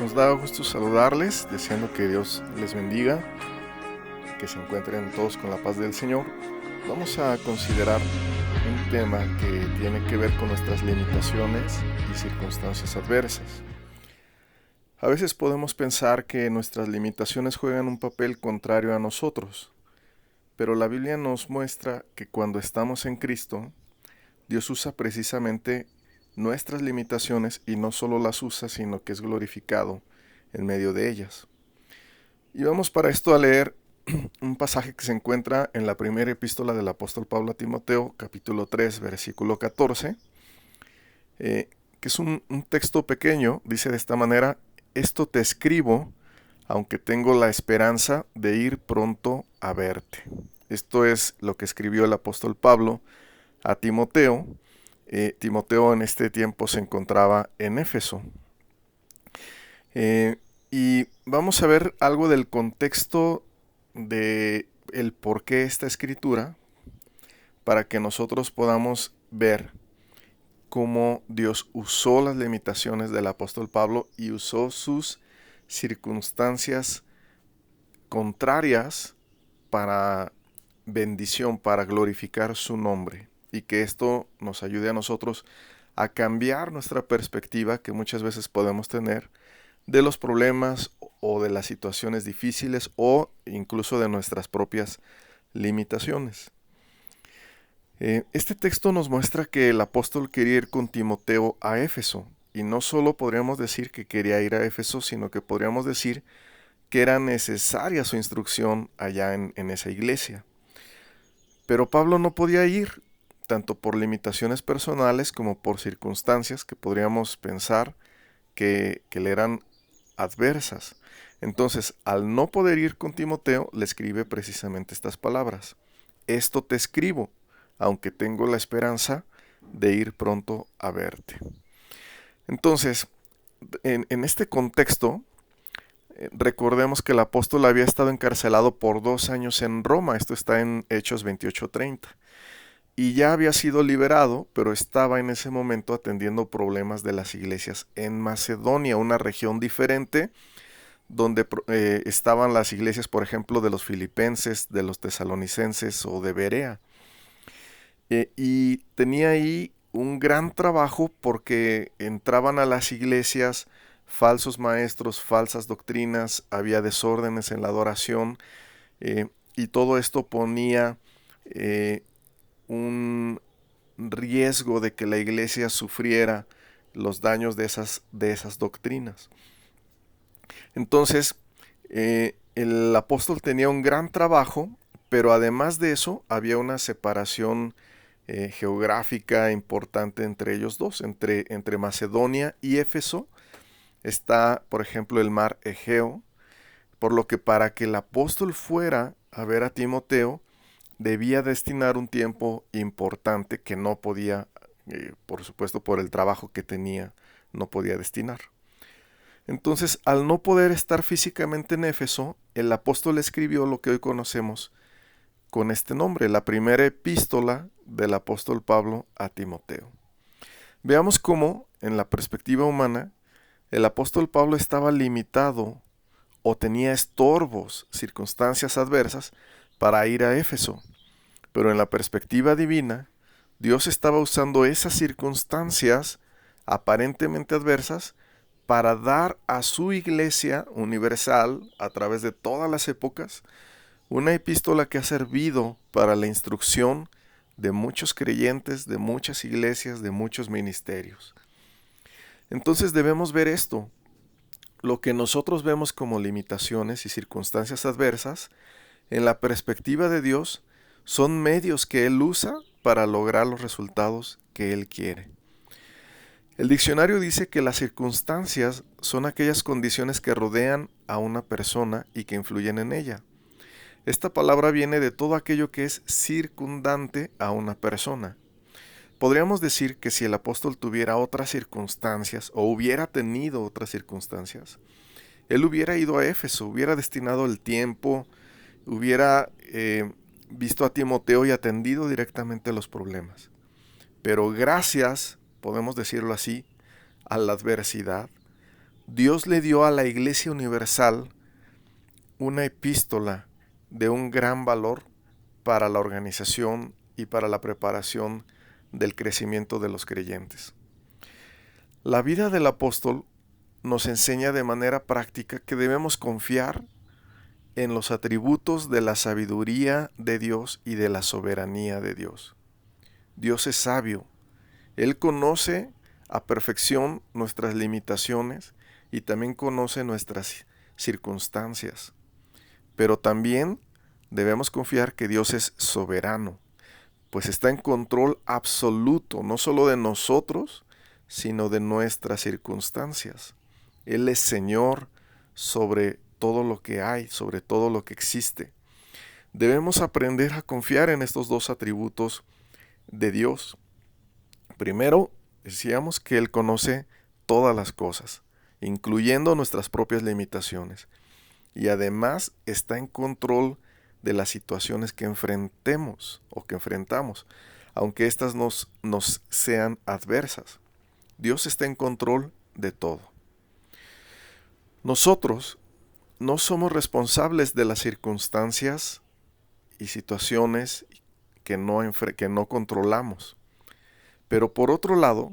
Nos da gusto saludarles, deseando que Dios les bendiga, que se encuentren todos con la paz del Señor. Vamos a considerar un tema que tiene que ver con nuestras limitaciones y circunstancias adversas. A veces podemos pensar que nuestras limitaciones juegan un papel contrario a nosotros, pero la Biblia nos muestra que cuando estamos en Cristo, Dios usa precisamente nuestras limitaciones y no solo las usa, sino que es glorificado en medio de ellas. Y vamos para esto a leer un pasaje que se encuentra en la primera epístola del apóstol Pablo a Timoteo, capítulo 3, versículo 14, que es un texto pequeño. Dice de esta manera: esto te escribo, aunque tengo la esperanza de ir pronto a verte. Esto es lo que escribió el apóstol Pablo a Timoteo. Timoteo en este tiempo se encontraba en Éfeso. Y vamos a ver algo del contexto de el por qué esta escritura, para que nosotros podamos ver cómo Dios usó las limitaciones del apóstol Pablo y usó sus circunstancias contrarias para bendición, para glorificar su nombre, y que esto nos ayude a nosotros a cambiar nuestra perspectiva que muchas veces podemos tener de los problemas o de las situaciones difíciles o incluso de nuestras propias limitaciones. Este texto nos muestra que el apóstol quería ir con Timoteo a Éfeso, y no solo podríamos decir que quería ir a Éfeso, sino que podríamos decir que era necesaria su instrucción allá en esa iglesia. Pero Pablo no podía ir, tanto por limitaciones personales como por circunstancias que podríamos pensar que le eran adversas. Entonces, al no poder ir con Timoteo, le escribe precisamente estas palabras: esto te escribo, aunque tengo la esperanza de ir pronto a verte. Entonces, en este contexto, recordemos que el apóstol había estado encarcelado por 2 años en Roma. Esto está en Hechos 28:30. Y ya había sido liberado, pero estaba en ese momento atendiendo problemas de las iglesias en Macedonia, una región diferente, donde estaban las iglesias, por ejemplo, de los filipenses, de los tesalonicenses o de Berea. Y tenía ahí un gran trabajo porque entraban a las iglesias falsos maestros, falsas doctrinas, había desórdenes en la adoración, y todo esto ponía un riesgo de que la iglesia sufriera los daños de esas doctrinas. Entonces, el apóstol tenía un gran trabajo, pero además de eso había una separación geográfica importante entre ellos dos, entre Macedonia y Éfeso. Está, por ejemplo, el mar Egeo, por lo que para que el apóstol fuera a ver a Timoteo, debía destinar un tiempo importante que no podía, por supuesto por el trabajo que tenía, no podía destinar. Entonces, al no poder estar físicamente en Éfeso, el apóstol escribió lo que hoy conocemos con este nombre, la primera epístola del apóstol Pablo a Timoteo. Veamos cómo, en la perspectiva humana, el apóstol Pablo estaba limitado o tenía estorbos, circunstancias adversas, para ir a Éfeso. Pero en la perspectiva divina, Dios estaba usando esas circunstancias aparentemente adversas para dar a su iglesia universal, a través de todas las épocas, una epístola que ha servido para la instrucción de muchos creyentes, de muchas iglesias, de muchos ministerios. Entonces debemos ver esto: lo que nosotros vemos como limitaciones y circunstancias adversas, en la perspectiva de Dios, son medios que Él usa para lograr los resultados que Él quiere. El diccionario dice que las circunstancias son aquellas condiciones que rodean a una persona y que influyen en ella. Esta palabra viene de todo aquello que es circundante a una persona. Podríamos decir que si el apóstol tuviera otras circunstancias o hubiera tenido otras circunstancias, él hubiera ido a Éfeso, hubiera destinado el tiempo, hubiera visto a Timoteo y atendido directamente los problemas. Pero gracias, podemos decirlo así, a la adversidad, Dios le dio a la Iglesia Universal una epístola de un gran valor para la organización y para la preparación del crecimiento de los creyentes. La vida del apóstol nos enseña de manera práctica que debemos confiar en los atributos de la sabiduría de Dios y de la soberanía de Dios. Dios es sabio. Él conoce a perfección nuestras limitaciones y también conoce nuestras circunstancias. Pero también debemos confiar que Dios es soberano, pues está en control absoluto, no solo de nosotros, sino de nuestras circunstancias. Él es Señor sobre todo lo que hay, sobre todo lo que existe. Debemos aprender a confiar en estos dos atributos de Dios. Primero, decíamos que Él conoce todas las cosas, incluyendo nuestras propias limitaciones. Y además está en control de las situaciones que enfrentemos o que enfrentamos, aunque éstas nos sean adversas. Dios está en control de todo. Nosotros no somos responsables de las circunstancias y situaciones que no controlamos. Pero por otro lado,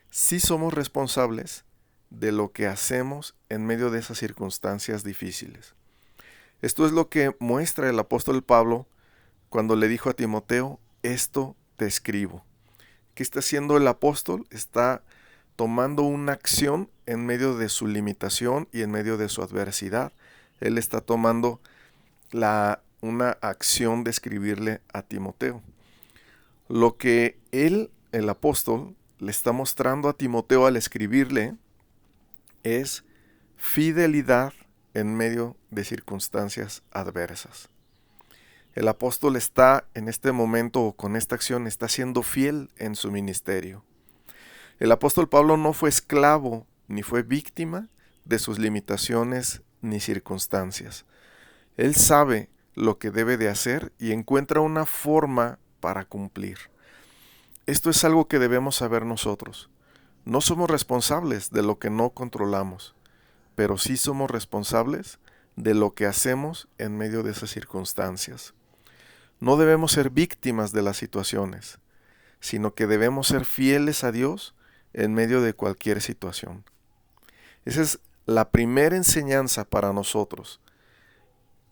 sí somos responsables de lo que hacemos en medio de esas circunstancias difíciles. Esto es lo que muestra el apóstol Pablo cuando le dijo a Timoteo, esto te escribo. ¿Qué está haciendo el apóstol? Está tomando una acción en medio de su limitación y en medio de su adversidad. Él está tomando una acción de escribirle a Timoteo. Lo que él, el apóstol, le está mostrando a Timoteo al escribirle es fidelidad en medio de circunstancias adversas. El apóstol está en este momento o con esta acción está siendo fiel en su ministerio. El apóstol Pablo no fue esclavo ni fue víctima de sus limitaciones ni circunstancias. Él sabe lo que debe de hacer y encuentra una forma para cumplir. Esto es algo que debemos saber nosotros. No somos responsables de lo que no controlamos, pero sí somos responsables de lo que hacemos en medio de esas circunstancias. No debemos ser víctimas de las situaciones, sino que debemos ser fieles a Dios en medio de cualquier situación. Esa es la primera enseñanza para nosotros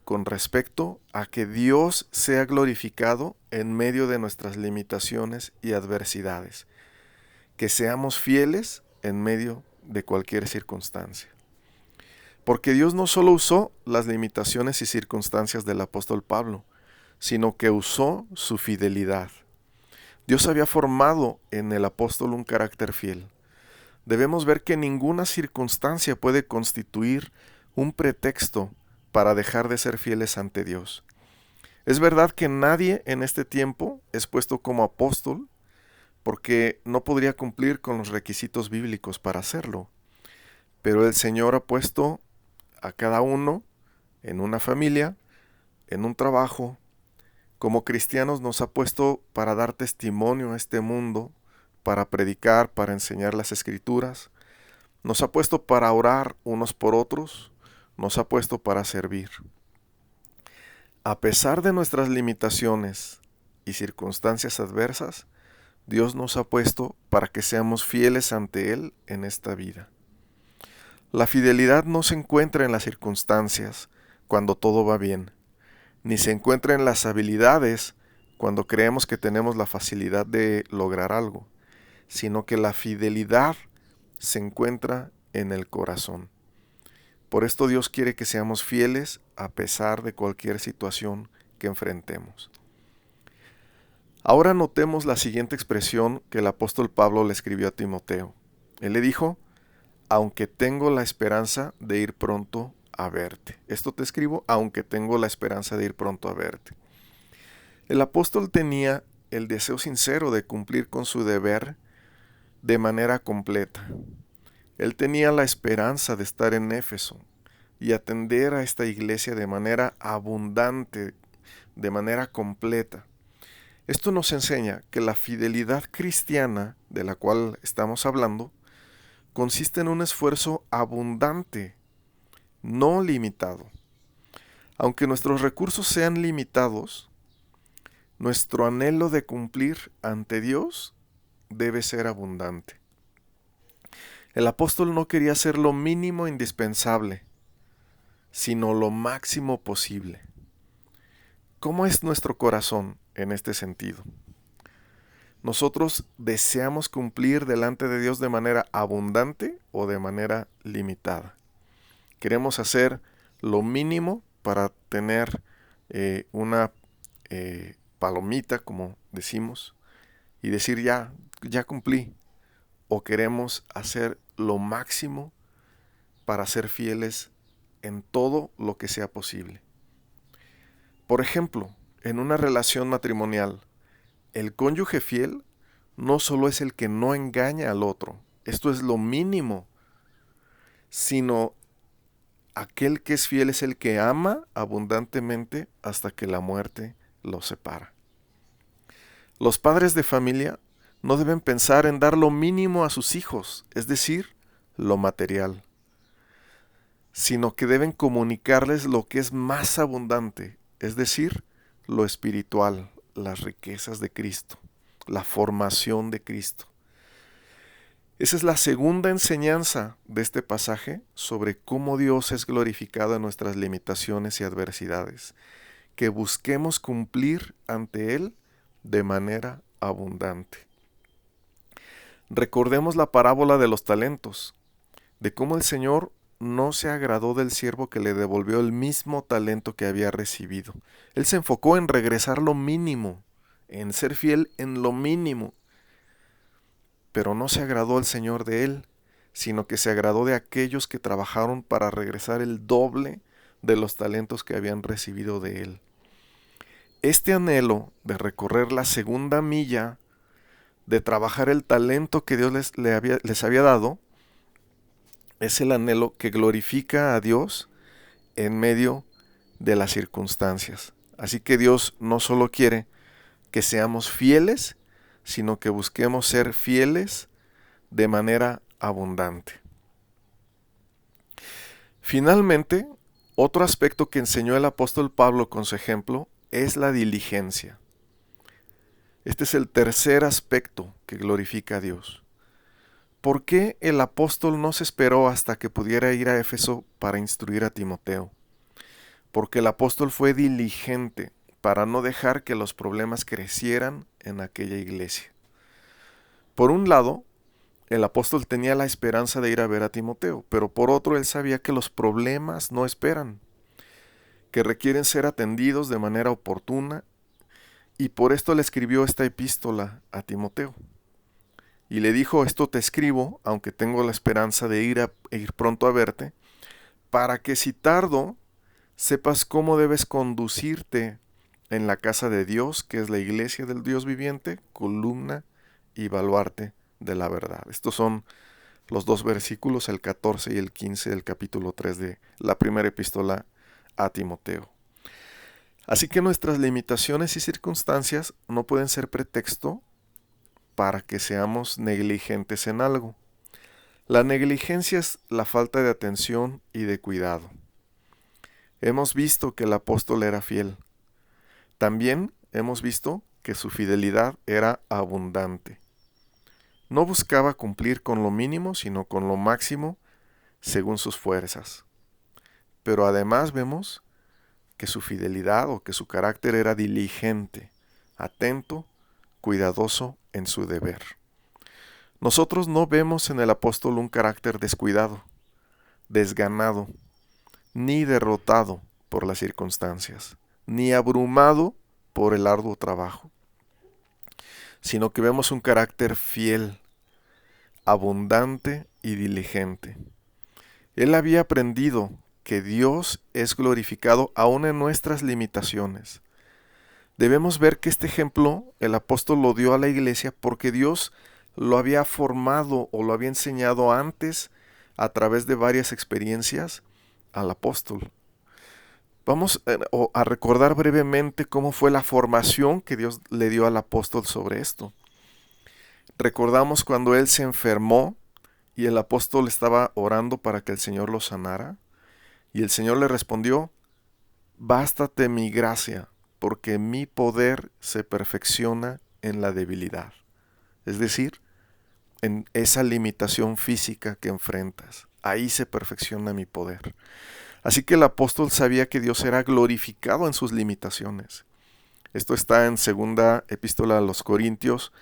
con respecto a que Dios sea glorificado en medio de nuestras limitaciones y adversidades, que seamos fieles en medio de cualquier circunstancia. Porque Dios no solo usó las limitaciones y circunstancias del apóstol Pablo, sino que usó su fidelidad. Dios había formado en el apóstol un carácter fiel. Debemos ver que ninguna circunstancia puede constituir un pretexto para dejar de ser fieles ante Dios. Es verdad que nadie en este tiempo es puesto como apóstol porque no podría cumplir con los requisitos bíblicos para hacerlo. Pero el Señor ha puesto a cada uno en una familia, en un trabajo. Como cristianos nos ha puesto para dar testimonio a este mundo, para predicar, para enseñar las Escrituras. Nos ha puesto para orar unos por otros, nos ha puesto para servir. A pesar de nuestras limitaciones y circunstancias adversas, Dios nos ha puesto para que seamos fieles ante Él en esta vida. La fidelidad no se encuentra en las circunstancias cuando todo va bien, ni se encuentra en las habilidades cuando creemos que tenemos la facilidad de lograr algo, sino que la fidelidad se encuentra en el corazón. Por esto Dios quiere que seamos fieles a pesar de cualquier situación que enfrentemos. Ahora notemos la siguiente expresión que el apóstol Pablo le escribió a Timoteo. Él le dijo, aunque tengo la esperanza de ir pronto a verte. Esto te escribo, aunque tengo la esperanza de ir pronto a verte. El apóstol tenía el deseo sincero de cumplir con su deber de manera completa. Él tenía la esperanza de estar en Éfeso y atender a esta iglesia de manera abundante, de manera completa. Esto nos enseña que la fidelidad cristiana de la cual estamos hablando consiste en un esfuerzo abundante, no limitado. Aunque nuestros recursos sean limitados, nuestro anhelo de cumplir ante Dios debe ser abundante. El apóstol no quería hacer lo mínimo indispensable, sino lo máximo posible. ¿Cómo es nuestro corazón en este sentido? ¿Nosotros deseamos cumplir delante de Dios de manera abundante o de manera limitada? Queremos hacer lo mínimo para tener una palomita, como decimos, y decir ya cumplí. O queremos hacer lo máximo para ser fieles en todo lo que sea posible. Por ejemplo, en una relación matrimonial, el cónyuge fiel no solo es el que no engaña al otro, esto es lo mínimo, sino aquel que es fiel es el que ama abundantemente hasta que la muerte los separa. Los padres de familia no deben pensar en dar lo mínimo a sus hijos, es decir, lo material, sino que deben comunicarles lo que es más abundante, es decir, lo espiritual, las riquezas de Cristo, la formación de Cristo. Esa es la segunda enseñanza de este pasaje sobre cómo Dios es glorificado en nuestras limitaciones y adversidades, que busquemos cumplir ante Él de manera abundante. Recordemos la parábola de los talentos, de cómo el Señor no se agradó del siervo que le devolvió el mismo talento que había recibido. Él se enfocó en regresar lo mínimo, en ser fiel en lo mínimo. Pero no se agradó el Señor de él, sino que se agradó de aquellos que trabajaron para regresar el doble de los talentos que habían recibido de él. Este anhelo de recorrer la segunda milla, de trabajar el talento que Dios les había dado, es el anhelo que glorifica a Dios en medio de las circunstancias. Así que Dios no solo quiere que seamos fieles, sino que busquemos ser fieles de manera abundante. Finalmente, otro aspecto que enseñó el apóstol Pablo con su ejemplo es la diligencia. Este es el tercer aspecto que glorifica a Dios. ¿Por qué el apóstol no se esperó hasta que pudiera ir a Éfeso para instruir a Timoteo? Porque el apóstol fue diligente para no dejar que los problemas crecieran en aquella iglesia. Por un lado, el apóstol tenía la esperanza de ir a ver a Timoteo, pero por otro él sabía que los problemas no esperan, que requieren ser atendidos de manera oportuna, y por esto le escribió esta epístola a Timoteo. Y le dijo, esto te escribo, aunque tengo la esperanza de ir pronto a verte, para que si tardo, sepas cómo debes conducirte en la casa de Dios, que es la iglesia del Dios viviente, columna y baluarte de la verdad. Estos son los dos versículos, el 14 y el 15 del capítulo 3 de la primera epístola a Timoteo. Así que nuestras limitaciones y circunstancias no pueden ser pretexto para que seamos negligentes en algo. La negligencia es la falta de atención y de cuidado. Hemos visto que el apóstol era fiel. También hemos visto que su fidelidad era abundante. No buscaba cumplir con lo mínimo, sino con lo máximo según sus fuerzas. Pero además vemos que su fidelidad o que su carácter era diligente, atento, cuidadoso en su deber. Nosotros no vemos en el apóstol un carácter descuidado, desganado, ni derrotado por las circunstancias, ni abrumado por el arduo trabajo, sino que vemos un carácter fiel, abundante y diligente. Él había aprendido que Dios es glorificado aún en nuestras limitaciones. Debemos ver que este ejemplo el apóstol lo dio a la iglesia porque Dios lo había formado o lo había enseñado antes a través de varias experiencias al apóstol. Vamos a recordar brevemente cómo fue la formación que Dios le dio al apóstol sobre esto. Recordamos cuando él se enfermó y el apóstol estaba orando para que el Señor lo sanara. Y el Señor le respondió: bástate mi gracia, porque mi poder se perfecciona en la debilidad. Es decir, en esa limitación física que enfrentas. Ahí se perfecciona mi poder. Así que el apóstol sabía que Dios era glorificado en sus limitaciones. Esto está en segunda epístola a los Corintios,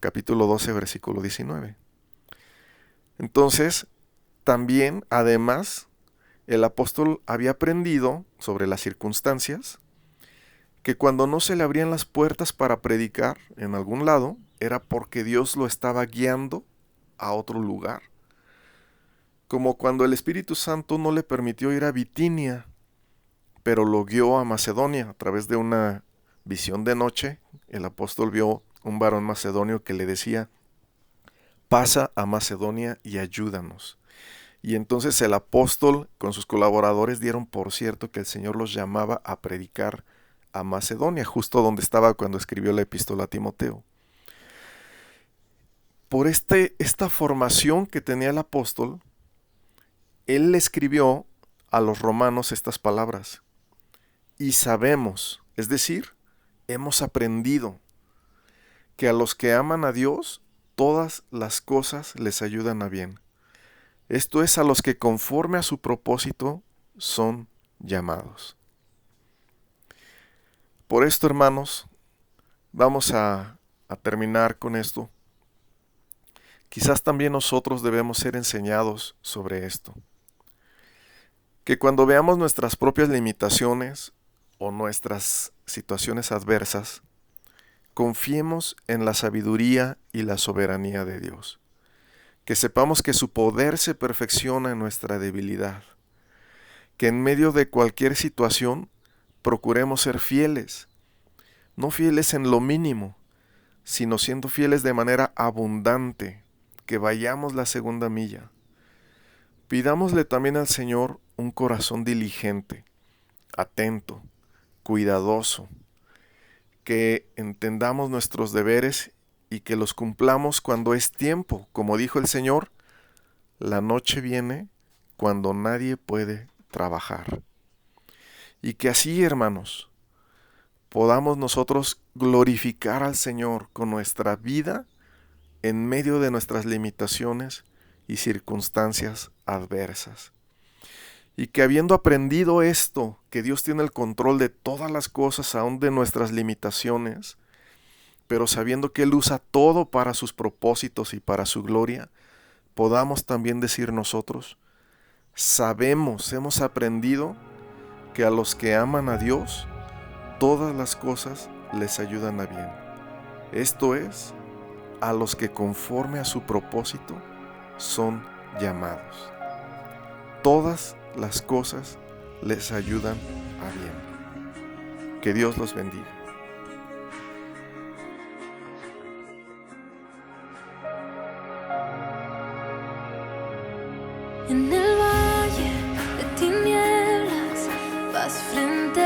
capítulo 12, versículo 19. Entonces, también, además, el apóstol había aprendido sobre las circunstancias que cuando no se le abrían las puertas para predicar en algún lado, era porque Dios lo estaba guiando a otro lugar. Como cuando el Espíritu Santo no le permitió ir a Bitinia, pero lo guió a Macedonia a través de una visión de noche. El apóstol vio un varón macedonio que le decía: pasa a Macedonia y ayúdanos. Y entonces el apóstol con sus colaboradores dieron por cierto que el Señor los llamaba a predicar a Macedonia, justo donde estaba cuando escribió la epístola a Timoteo. Por esta formación que tenía el apóstol, él le escribió a los romanos estas palabras: y sabemos, es decir, hemos aprendido que a los que aman a Dios, todas las cosas les ayudan a bien. Esto es, a los que conforme a su propósito son llamados. Por esto, hermanos, vamos a terminar con esto. Quizás también nosotros debemos ser enseñados sobre esto. Que cuando veamos nuestras propias limitaciones o nuestras situaciones adversas, confiemos en la sabiduría y la soberanía de Dios. Que sepamos que su poder se perfecciona en nuestra debilidad. Que en medio de cualquier situación procuremos ser fieles. No fieles en lo mínimo, sino siendo fieles de manera abundante. Que vayamos la segunda milla. Pidámosle también al Señor un corazón diligente, atento, cuidadoso. Que entendamos nuestros deberes y que los cumplamos cuando es tiempo. Como dijo el Señor, la noche viene cuando nadie puede trabajar. Y que así, hermanos, podamos nosotros glorificar al Señor con nuestra vida en medio de nuestras limitaciones y circunstancias adversas. Y que habiendo aprendido esto, que Dios tiene el control de todas las cosas, aun de nuestras limitaciones, pero sabiendo que Él usa todo para sus propósitos y para su gloria, podamos también decir nosotros: sabemos, hemos aprendido que a los que aman a Dios, todas las cosas les ayudan a bien. Esto es, a los que conforme a su propósito son llamados. Todas las cosas les ayudan a bien. Que Dios los bendiga. En el valle de tinieblas vas frente